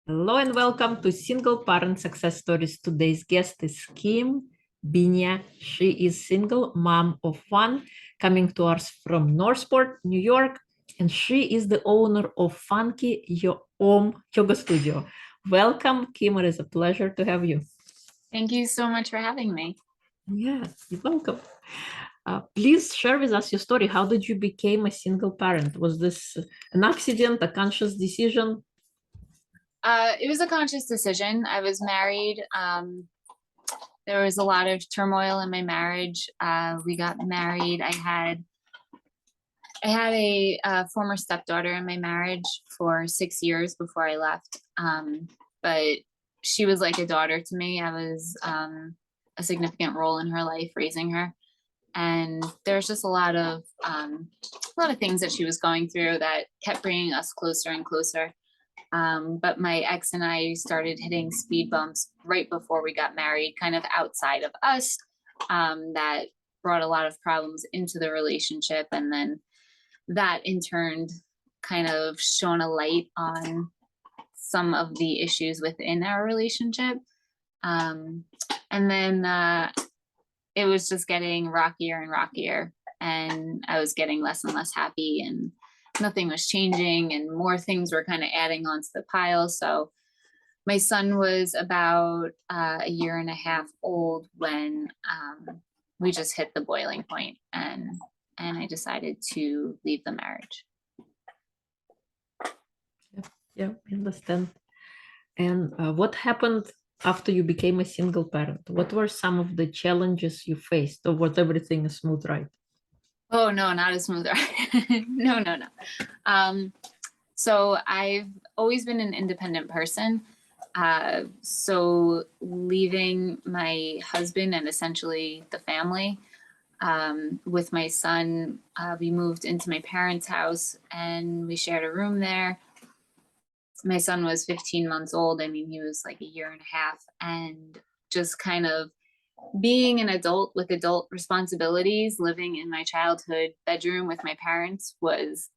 Hello and welcome to Single Parent Success Stories. Today's guest is Kim Bienia. She is single mom of one, coming to us from Northport, New York, and she is the owner of Funky Om Yoga Studio. Welcome, Kim. It is a pleasure to have you. Thank you so much for having me. Yeah, you're welcome. Please share with us your story. How did you become a single parent? Was this an accident, a conscious decision? It was a conscious decision. I was married. There was a lot of turmoil in my marriage. We got married. I had a former stepdaughter in my marriage for 6 years before I left. But she was like a daughter to me. I was a significant role in her life, raising her. And there's just a lot of things that she was going through that kept bringing us closer and closer. But my ex and I started hitting speed bumps right before we got married, kind of outside of us, that brought a lot of problems into the relationship. And then that in turn kind of shone a light on some of the issues within our relationship. And then it was just getting rockier and rockier. And I was getting less and less happy, and nothing was changing, and more things were kind of adding onto the pile. So my son was about a year and a half old when we just hit the boiling point, and I decided to leave the marriage. Yeah, I understand. And what happened after you became a single parent? What were some of the challenges you faced, or was everything smooth right? Oh no, not a smooth ride. No. So I've always been an independent person. So leaving my husband and essentially the family, with my son, we moved into my parents' house and we shared a room there. My son was 15 months old. I mean, he was like a year and a half, and just kind of being an adult with adult responsibilities, living in my childhood bedroom with my parents was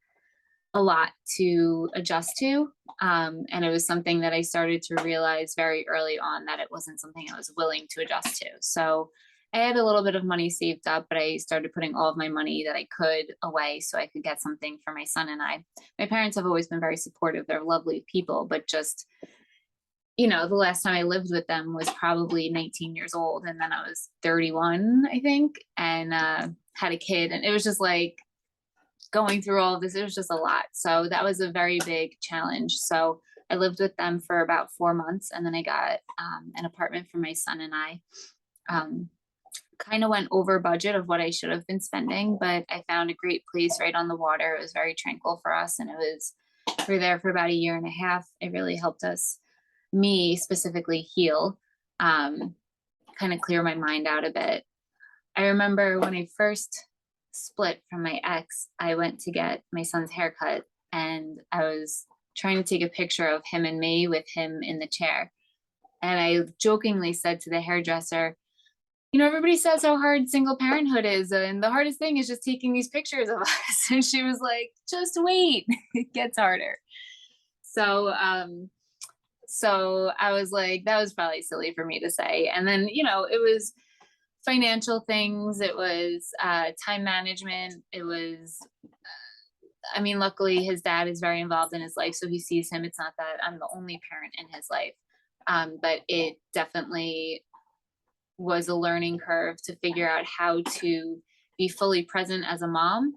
a lot to adjust to. And it was something that I started to realize very early on that it wasn't something I was willing to adjust to. So I had a little bit of money saved up, but I started putting all of my money that I could away so I could get something for my son and I. My parents have always been very supportive. They're lovely people, but just, the last time I lived with them was probably 19 years old. And then I was 31, I think, and had a kid. And it was just like, going through all of this, it was just a lot. So that was a very big challenge. So I lived with them for about 4 months, and then I got an apartment for my son and I. Kind of went over budget of what I should have been spending, but I found a great place right on the water. It was very tranquil for us, and we were there for about a year and a half. It really helped me specifically heal, kind of clear my mind out a bit. I remember when I first split from my ex, I went to get my son's haircut, and I was trying to take a picture of him and me with him in the chair. And I jokingly said to the hairdresser, everybody says how hard single parenthood is, and the hardest thing is just taking these pictures of us. And she was like, just wait, it gets harder. So, so I was like, that was probably silly for me to say. And then, it was financial things. It was time management. It was, luckily his dad is very involved in his life, so he sees him. It's not that I'm the only parent in his life, but it definitely was a learning curve to figure out how to be fully present as a mom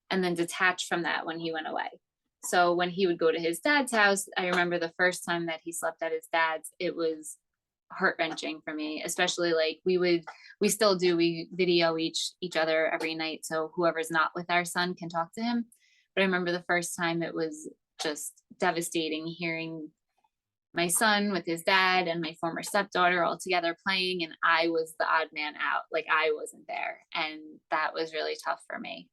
and then detach from that when he went away. So when he would go to his dad's house, I remember the first time that he slept at his dad's, it was heart-wrenching for me, especially like we still do, we video each other every night, so whoever's not with our son can talk to him. But I remember the first time, it was just devastating hearing my son with his dad and my former stepdaughter all together playing, and I was the odd man out, like I wasn't there, and that was really tough for me.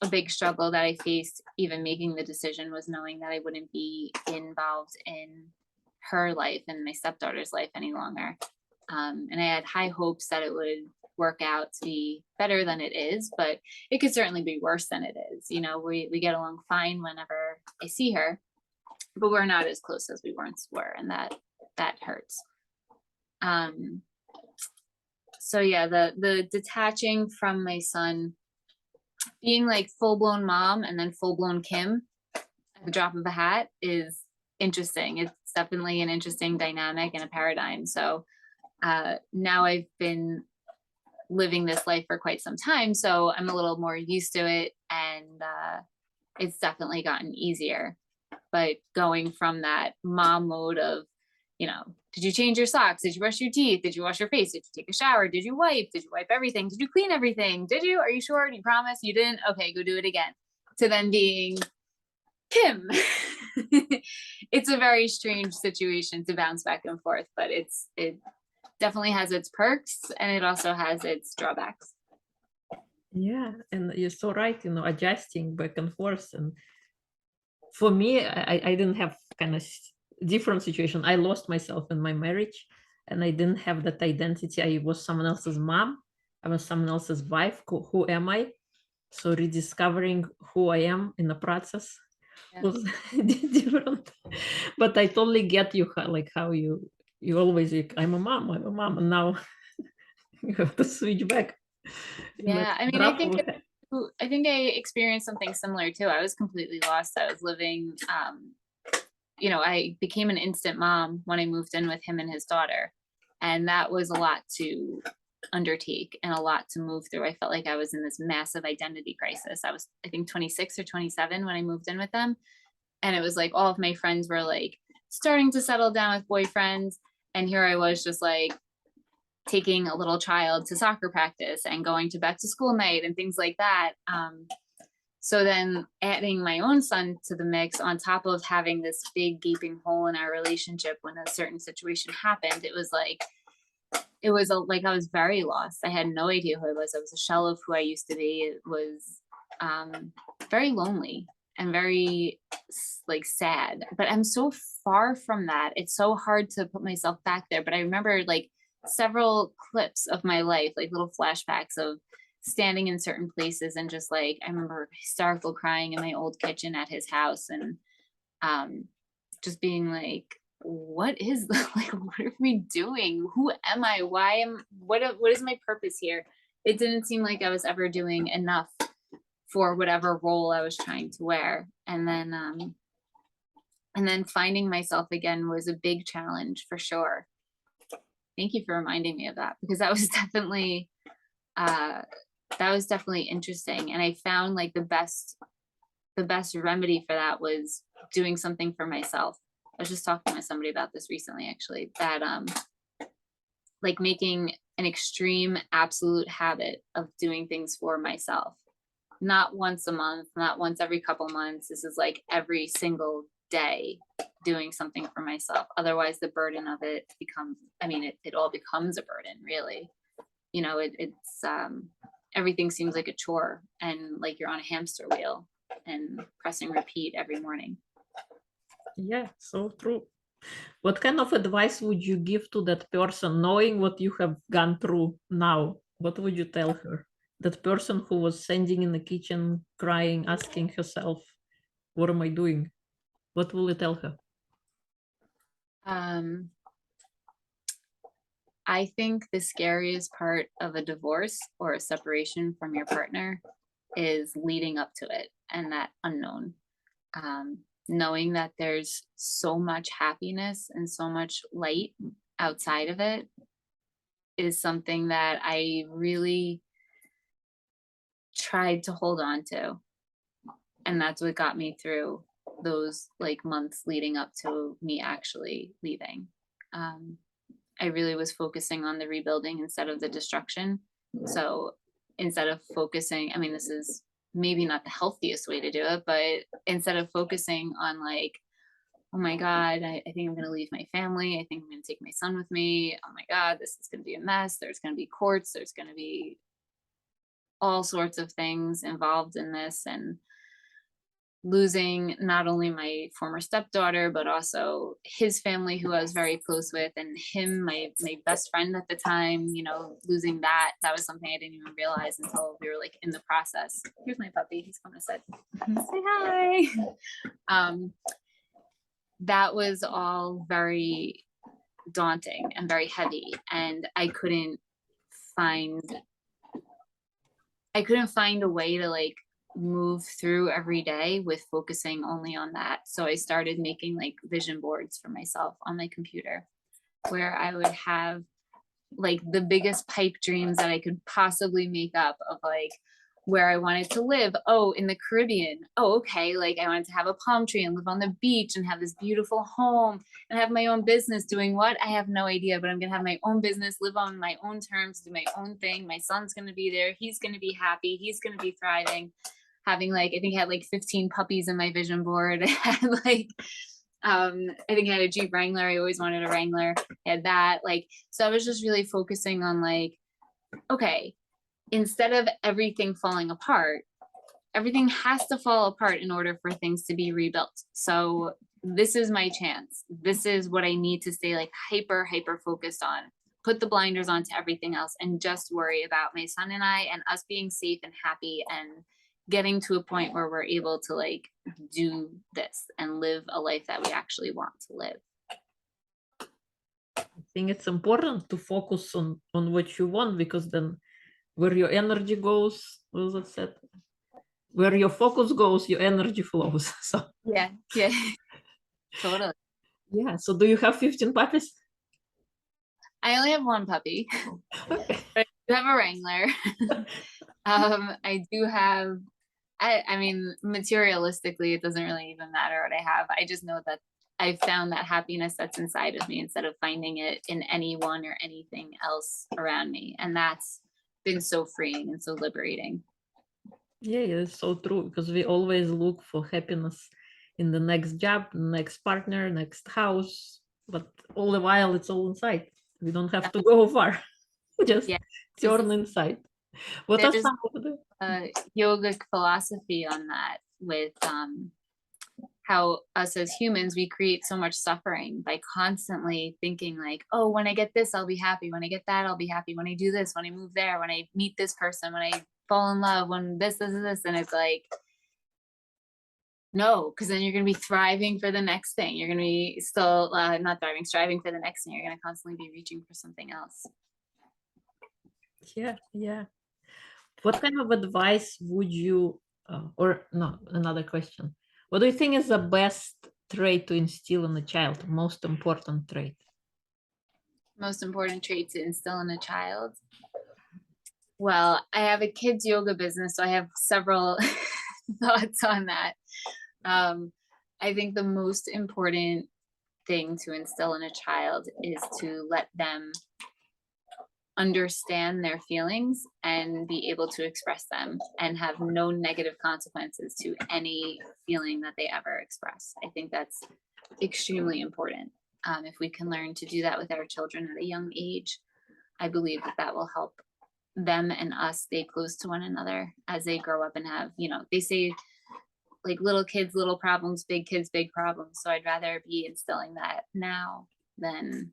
A big struggle that I faced even making the decision was knowing that I wouldn't be involved in her life and my stepdaughter's life any longer. And I had high hopes that it would work out to be better than it is, but it could certainly be worse than it is. We get along fine whenever I see her. but we're not as close as we once were, and that hurts. So yeah, the detaching from my son, being like full-blown mom and then full-blown Kim at the drop of a hat is interesting. It's definitely an interesting dynamic and a paradigm. So now I've been living this life for quite some time, so I'm a little more used to it, and it's definitely gotten easier. But going from that mom mode of, you know, did you change your socks? Did you brush your teeth? Did you wash your face? Did you take a shower? Did you wipe? Did you wipe everything? Did you clean everything? Did you? Are you sure? Do you promise? You didn't? Okay, go do it again. To then being Kim. It's a very strange situation to bounce back and forth, but it definitely has its perks, and it also has its drawbacks. Yeah, and you're so right, you know, adjusting back and forth. And for me, I didn't have kind of different situation. I lost myself in my marriage, and I didn't have that identity. I was someone else's mom. I was someone else's wife. Who am I? So rediscovering who I am in the process was different. But I totally get you, like how you always like, I'm a mom, and now you have to switch back. Yeah, I mean, I think I experienced something similar too. I was completely lost. I was living, you know, I became an instant mom when I moved in with him and his daughter. And that was a lot to undertake and a lot to move through. I felt like I was in this massive identity crisis. I was, I think, 26 or 27 when I moved in with them. And it was like all of my friends were like starting to settle down with boyfriends. And here I was just like taking a little child to soccer practice and going to back to school night and things like that. So then adding my own son to the mix on top of having this big gaping hole in our relationship when a certain situation happened, it was like I was very lost. I had no idea who I was. I was a shell of who I used to be. It was very lonely and very like sad, but I'm so far from that. It's so hard to put myself back there. But I remember like several clips of my life, like little flashbacks of standing in certain places and just like, I remember hysterical crying in my old kitchen at his house, and just being like, what is like, what are we doing? Who am I? What is my purpose here? It didn't seem like I was ever doing enough for whatever role I was trying to wear. And then finding myself again was a big challenge for sure. Thank you for reminding me of that, because that was definitely interesting. And I found like the best remedy for that was doing something for myself. I was just talking to somebody about this recently, actually, that like making an extreme absolute habit of doing things for myself. Not once a month, not once every couple months. This is like every single day doing something for myself. Otherwise the burden of it becomes, I mean, it all becomes a burden, really. You know, it's everything seems like a chore and like you're on a hamster wheel and pressing repeat every morning. Yeah, so true. What kind of advice would you give to that person, knowing what you have gone through now? What would you tell her? That person who was standing in the kitchen, crying, asking herself, what am I doing? What will you tell her? I think the scariest part of a divorce or a separation from your partner is leading up to it and that unknown. Knowing that there's so much happiness and so much light outside of it is something that I really tried to hold on to. And that's what got me through those like months leading up to me actually leaving. I really was focusing on the rebuilding instead of the destruction. So instead of focusing, I mean, this is maybe not the healthiest way to do it, but instead of focusing on like, oh my God, I think I'm going to leave my family. I think I'm going to take my son with me. Oh my God, this is going to be a mess. There's going to be courts. There's going to be all sorts of things involved in this, and losing not only my former stepdaughter, but also his family, who I was very close with, and him, my best friend at the time, you know, losing that was something I didn't even realize until we were like in the process. Here's my puppy. He's coming to say hi. that was all very daunting and very heavy, and I couldn't find a way to like move through every day with focusing only on that. So I started making like vision boards for myself on my computer, where I would have like the biggest pipe dreams that I could possibly make up of like where I wanted to live. Oh, in the Caribbean. Oh, okay. Like I wanted to have a palm tree and live on the beach and have this beautiful home and have my own business. Doing what? I have no idea, but I'm going to have my own business, live on my own terms, do my own thing. My son's going to be there. He's going to be happy. He's going to be thriving. Having like, I think I had like 15 puppies in my vision board. I had like, I think I had a Jeep Wrangler. I always wanted a Wrangler. I had that. Like, so I was just really focusing on like, okay, instead of everything falling apart, everything has to fall apart in order for things to be rebuilt. So this is my chance. This is what I need to stay like hyper focused on. Put the blinders on to everything else and just worry about my son and I and us being safe and happy and getting to a point where we're able to like do this and live a life that we actually want to live. I think it's important to focus on what you want, because then where your energy goes, what was it said? Where your focus goes, your energy flows. So yeah, totally. yeah. So do you have 15 puppies? I only have one puppy. Okay. But I do have a Wrangler. I do have, I mean, materialistically, it doesn't really even matter what I have. I just know that I found that happiness that's inside of me instead of finding it in anyone or anything else around me. And that's been so freeing and so liberating. Yeah, it's so true, because we always look for happiness in the next job, next partner, next house, but all the while it's all inside. We don't have to go far. Just Yeah. turn inside. What are There's some of the a yogic philosophy on that with how us as humans, we create so much suffering by constantly thinking like, oh, when I get this, I'll be happy. When I get that, I'll be happy. When I do this, when I move there, when I meet this person, when I fall in love, when this. And it's like, no, because then you're going to be thriving for the next thing. You're going to be still not thriving, striving for the next thing. You're going to constantly be reaching for something else. yeah. What kind of advice would you, or no, another question. What do you think is the best trait to instill in a child, most important trait? Most important trait to instill in a child. Well, I have a kids yoga business, so I have several thoughts on that. I think the most important thing to instill in a child is to let them understand their feelings and be able to express them and have no negative consequences to any feeling that they ever express. I think that's extremely important. If we can learn to do that with our children at a young age, I believe that that will help them and us stay close to one another as they grow up and have, you know, they say like little kids, little problems, big kids, big problems. So I'd rather be instilling that now than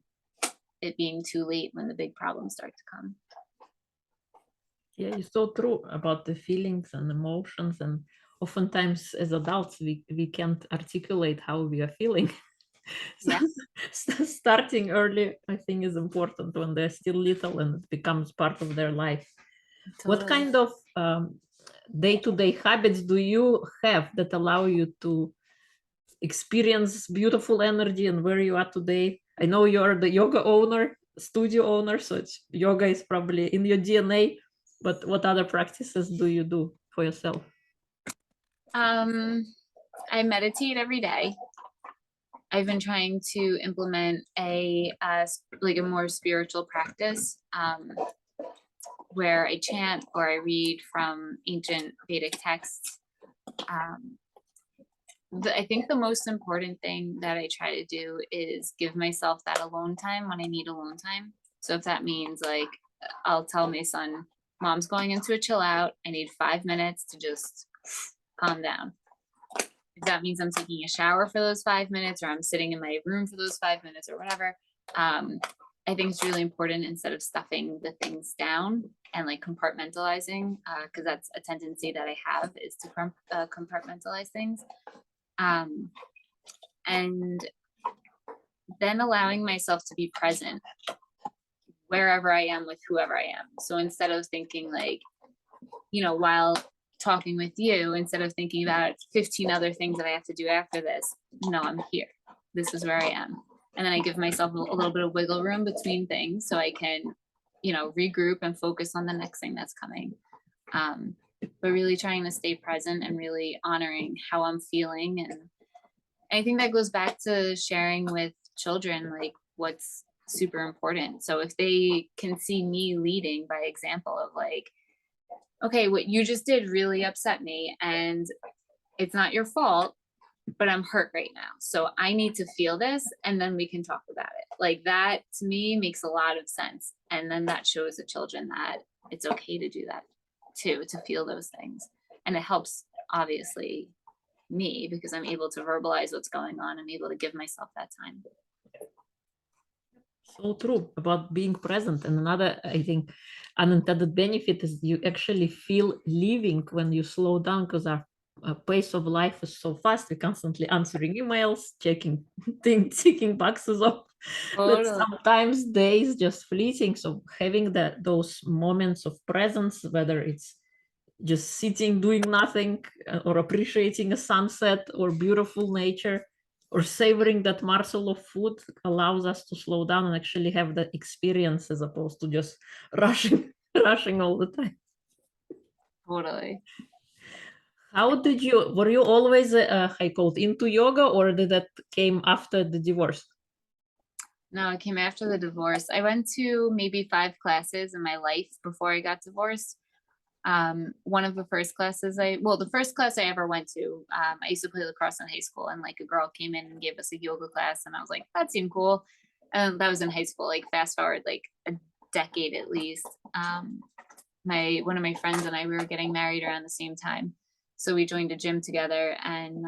it being too late when the big problems start to come. Yeah, it's so true about the feelings and emotions. And oftentimes as adults, we can't articulate how we are feeling. So Yeah. starting early, I think, is important when they're still little and it becomes part of their life. What Totally. kind of day-to-day habits do you have that allow you to experience beautiful energy and where you are today? I know you're the yoga owner, studio owner, so it's, yoga is probably in your DNA, but what other practices do you do for yourself? I meditate every day. I've been trying to implement a like a more spiritual practice where I chant or I read from ancient Vedic texts. I think the most important thing that I try to do is give myself that alone time when I need alone time. So if that means like I'll tell my son, Mom's going into a chill out. I need 5 minutes to just calm down. If that means I'm taking a shower for those 5 minutes or I'm sitting in my room for those 5 minutes or whatever, I think it's really important instead of stuffing the things down and like compartmentalizing, because that's a tendency that I have is to compartmentalize things. And then allowing myself to be present wherever I am with whoever I am. So instead of thinking like, you know, while talking with you, instead of thinking about 15 other things that I have to do after this, no, I'm here. This is where I am. And then I give myself a little bit of wiggle room between things so I can, you know, regroup and focus on the next thing that's coming. But really trying to stay present and really honoring how I'm feeling. And I think that goes back to sharing with children, like what's super important. So if they can see me leading by example of like, okay, what you just did really upset me and it's not your fault, but I'm hurt right now. So I need to feel this and then we can talk about it. Like that to me makes a lot of sense. And then that shows the children that it's okay to do that too, to feel those things. And it helps obviously me because I'm able to verbalize what's going on. I'm able to give myself that time. So true about being present. And another, I think, unintended benefit is you actually feel living when you slow down, because our pace of life is so fast. We're constantly answering emails, checking things, ticking boxes off. That Totally. sometimes days just fleeting. So having those moments of presence, whether it's just sitting doing nothing or appreciating a sunset or beautiful nature or savoring that morsel of food, allows us to slow down and actually have the experience as opposed to just rushing all the time. Totally. How did you, were you always I called into yoga, or did that came after the divorce? No, it came after the divorce. I went to maybe 5 classes in my life before I got divorced. One of the first classes the first class I ever went to, I used to play lacrosse in high school, and like a girl came in and gave us a yoga class, and I was like, that seemed cool. And that was in high school, like fast forward like a decade at least. One of my friends and I, we were getting married around the same time. So we joined a gym together, and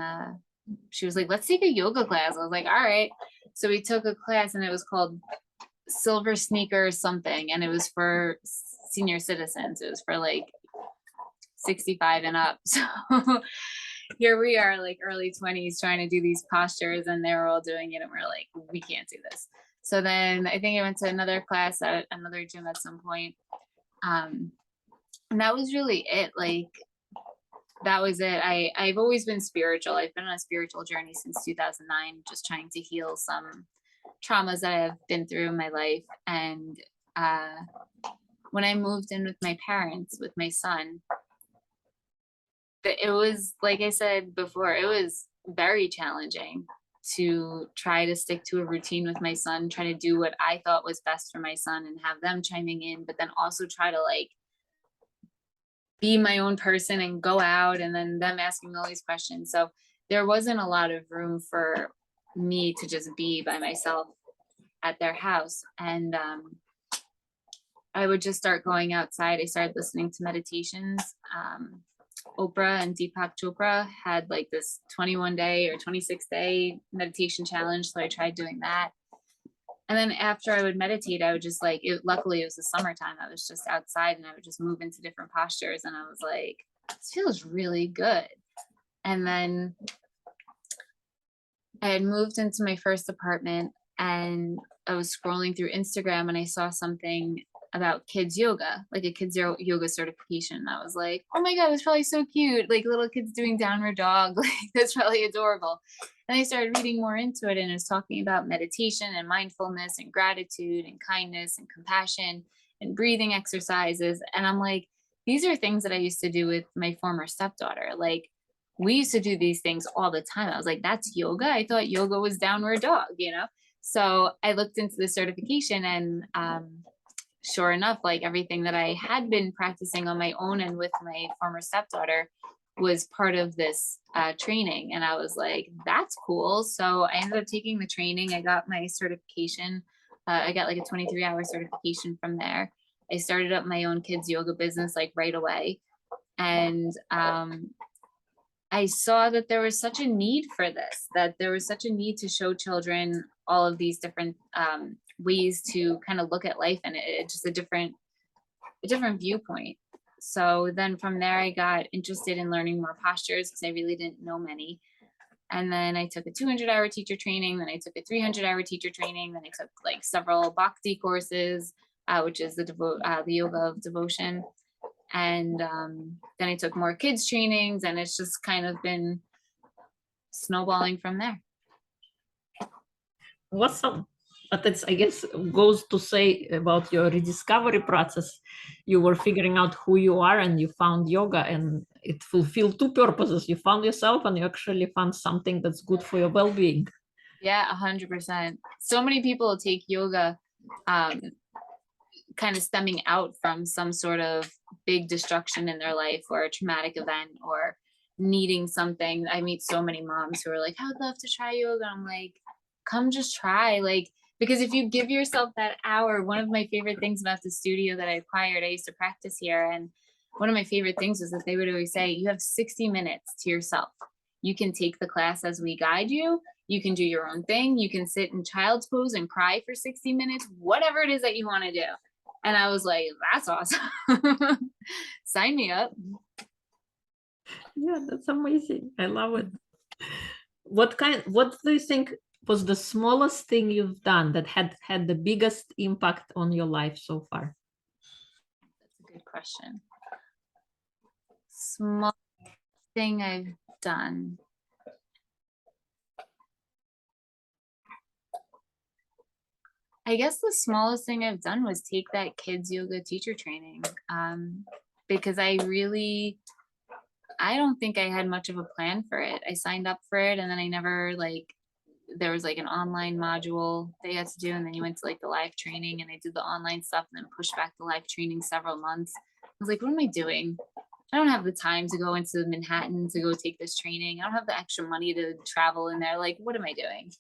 she was like, let's take a yoga class. I was like, all right. So we took a class, and it was called Silver Sneaker something, and it was for senior citizens. It was for like 65 and up. So here we are, like early 20s, trying to do these postures, and they were all doing it, and we're like, we can't do this. So then I think I went to another class at another gym at some point. And that was really it. Like, that was it. I've always been spiritual. I've been on a spiritual journey since 2009, just trying to heal some traumas that I've been through in my life. And when I moved in with my parents, with my son, it was, like I said before, it was very challenging to try to stick to a routine with my son, try to do what I thought was best for my son and have them chiming in, but then also try to like be my own person and go out, and then them asking me all these questions. So there wasn't a lot of room for me to just be by myself at their house. And I would just start going outside. I started listening to meditations. Oprah and Deepak Chopra had like this 21-day or 26-day meditation challenge. So I tried doing that. And then after I would meditate, I would just like, luckily it was the summertime. I was just outside, and I would just move into different postures. And I was like, this feels really good. And then I had moved into my first apartment, and I was scrolling through Instagram, and I saw something about kids yoga, like a kids yoga certification. And I was like, oh my God, it's probably so cute. Like little kids doing downward dog. Like that's probably adorable. And I started reading more into it, and it was talking about meditation and mindfulness and gratitude and kindness and compassion and breathing exercises. And I'm like, these are things that I used to do with my former stepdaughter. Like we used to do these things all the time. I was like, that's yoga? I thought yoga was downward dog, you know? So I looked into the certification, and sure enough, like everything that I had been practicing on my own and with my former stepdaughter was part of this training. And I was like, that's cool. So I ended up taking the training. I got my certification. I got like a 23-hour certification from there. I started up my own kids yoga business like right away. And I saw that there was such a need for this, that there was such a need to show children all of these different ways to kind of look at life, and it just a different viewpoint. So then from there, I got interested in learning more postures because I really didn't know many. And then I took a 200-hour teacher training. Then I took a 300-hour teacher training. Then I took like several bhakti courses, which is the yoga of devotion. And then I took more kids trainings, and it's just kind of been snowballing from there. Awesome. But it's, I guess, goes to say about your rediscovery process. You were figuring out who you are, and you found yoga, and it fulfilled two purposes. You found yourself, and you actually found something that's good for your well-being. Yeah, 100%. So many people take yoga kind of stemming out from some sort of big destruction in their life or a traumatic event or needing something. I meet so many moms who are like, I would love to try yoga. I'm like, come just try. Like, because if you give yourself that hour, one of my favorite things about the studio that I acquired, I used to practice here. And one of my favorite things was that they would always say, you have 60 minutes to yourself. You can take the class as we guide you. You can do your own thing. You can sit in child's pose and cry for 60 minutes, whatever it is that you want to do. And I was like, that's awesome. Sign me up. Yeah, that's amazing. I love it. What do you think was the smallest thing you've done that had the biggest impact on your life so far? That's a good question. Small thing I've done. I guess the smallest thing I've done was take that kids yoga teacher training, because I don't think I had much of a plan for it. I signed up for it, and then I never there was like an online module they had to do, and then you went to like the live training, and I did the online stuff and then pushed back the live training several months. I was like, what am I doing? I don't have the time to go into Manhattan to go take this training. I don't have the extra money to travel in there. Like, what am I doing?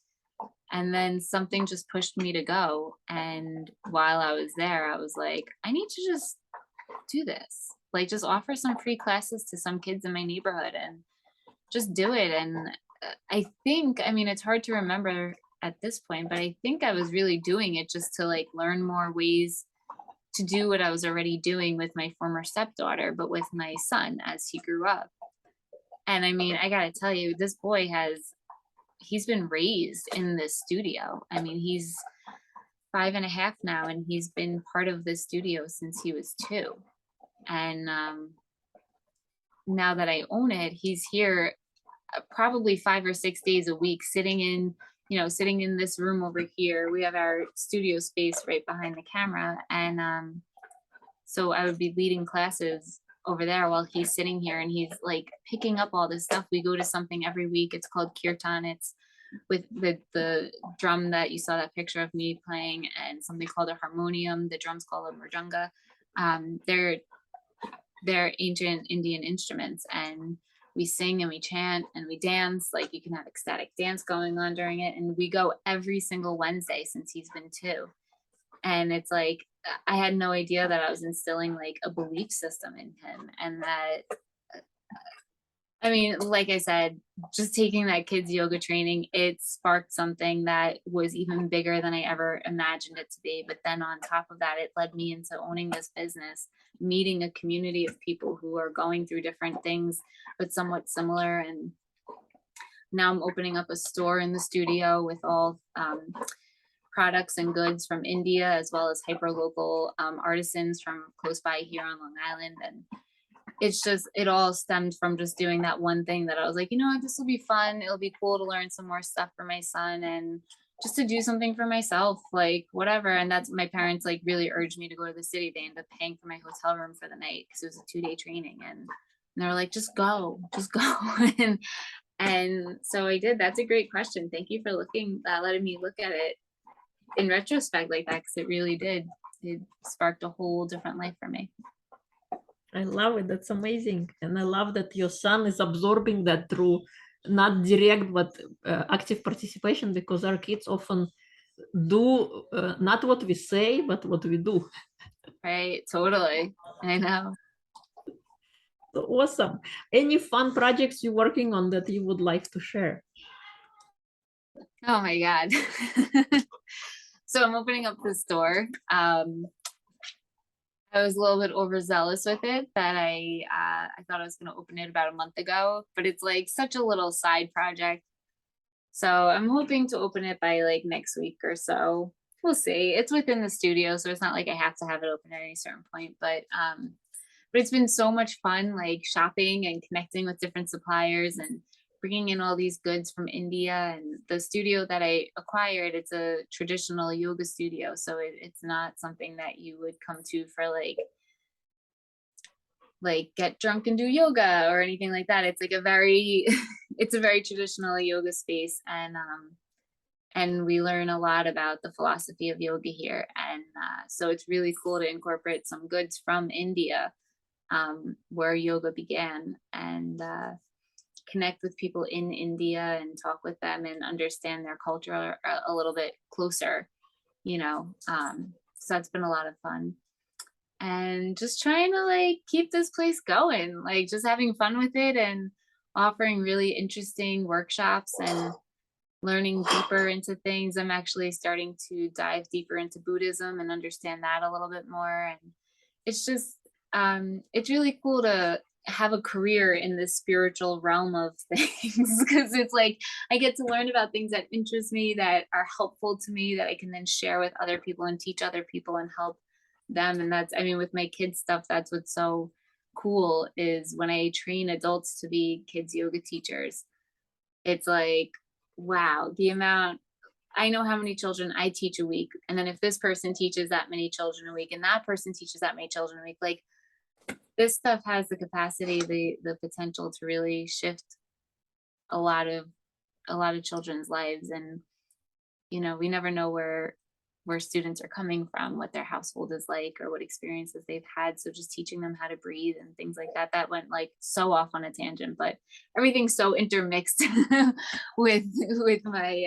And then something just pushed me to go. And while I was there, I was like, I need to just do this. Like, just offer some free classes to some kids in my neighborhood and just do it. And I think, I mean, it's hard to remember at this point, but I think I was really doing it just to like learn more ways to do what I was already doing with my former stepdaughter, but with my son as he grew up. And I mean, I gotta tell you, this boy he's been raised in this studio. I mean, he's 5.5 now, and he's been part of this studio since he was 2. And now that I own it, he's here probably 5 or 6 days a week, sitting in this room over here. We have our studio space right behind the camera. And so I would be leading classes over there while he's sitting here, and he's like picking up all this stuff. We go to something every week. It's called Kirtan. It's with the drum that you saw that picture of me playing, and something called a harmonium. The drum's called a mridanga. They're ancient Indian instruments, and we sing and we chant and we dance. Like, you can have ecstatic dance going on during it. And we go every single Wednesday since he's been 2. And it's like, I had no idea that I was instilling like a belief system in him. And that, I mean, like I said, just taking that kids yoga training, it sparked something that was even bigger than I ever imagined it to be. But then on top of that, it led me into owning this business, meeting a community of people who are going through different things, but somewhat similar. And now I'm opening up a store in the studio with all products and goods from India, as well as hyper local artisans from close by here on Long Island. And it's just, it all stemmed from just doing that one thing that I was like, you know what, this will be fun. It'll be cool to learn some more stuff for my son and just to do something for myself, like whatever. And that's, my parents like really urged me to go to the city. They ended up paying for my hotel room for the night because it was a 2-day training. And they were like, just go. And so I did. That's a great question. Thank you for letting me look at it in retrospect like that, because it really did. It sparked a whole different life for me. I love it. That's amazing. And I love that your son is absorbing that through not direct, but active participation, because our kids often do not what we say, but what we do. Right. Totally. I know. So awesome. Any fun projects you're working on that you would like to share? Oh my God. So I'm opening up the store. I was a little bit overzealous with it, that I thought I was going to open it about a month ago, but it's like such a little side project. So I'm hoping to open it by like next week or so. We'll see. It's within the studio, so it's not like I have to have it open at any certain point. But it's been so much fun, like shopping and connecting with different suppliers and bringing in all these goods from India. And the studio that I acquired, it's a traditional yoga studio, so it's not something that you would come to for like get drunk and do yoga or anything like that. It's like a very it's a very traditional yoga space, and we learn a lot about the philosophy of yoga here. And so it's really cool to incorporate some goods from India, where yoga began, and connect with people in India and talk with them and understand their culture a little bit closer, you know. So that's been a lot of fun. And just trying to like keep this place going, like just having fun with it and offering really interesting workshops and learning deeper into things. I'm actually starting to dive deeper into Buddhism and understand that a little bit more. And it's just, it's really cool to have a career in this spiritual realm of things, because it's like I get to learn about things that interest me, that are helpful to me, that I can then share with other people and teach other people and help them. And that's, I mean, with my kids stuff, that's what's so cool, is when I train adults to be kids yoga teachers, it's like, wow, the amount, I know how many children I teach a week. And then if this person teaches that many children a week and that person teaches that many children a week, like this stuff has the capacity, the potential to really shift a lot of children's lives. And you know, we never know where students are coming from, what their household is like, or what experiences they've had. So just teaching them how to breathe and things like that, that went like so off on a tangent, but everything's so intermixed with my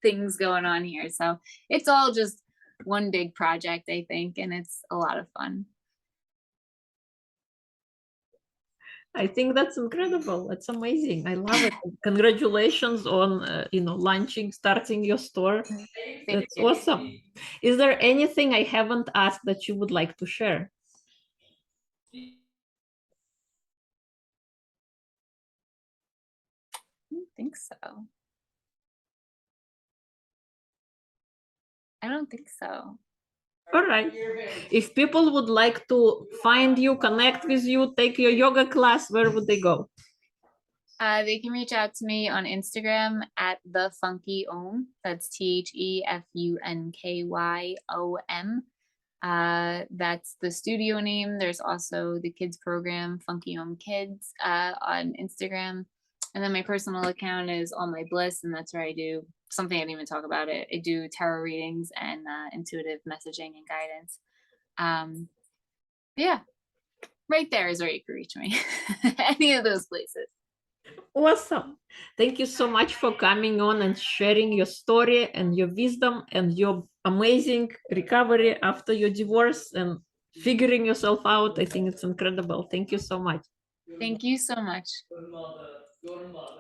things going on here. So it's all just one big project, I think, and it's a lot of fun. I think that's incredible. That's amazing. I love it. Congratulations on launching, starting your store. That's awesome. Is there anything I haven't asked that you would like to share? I don't think so. I don't think so. All right. If people would like to find you, connect with you, take your yoga class, where would they go? They can reach out to me on Instagram at the Funky Om. That's TheFunkyOM. That's the studio name. There's also the kids program, Funky Om Kids, on Instagram. And then my personal account is All My Bliss, and that's where I do something I didn't even talk about it. I do tarot readings and intuitive messaging and guidance. Yeah, right there is where you can reach me. Any of those places. Awesome. Thank you so much for coming on and sharing your story and your wisdom and your amazing recovery after your divorce and figuring yourself out. I think it's incredible. Thank you so much. Thank you so much.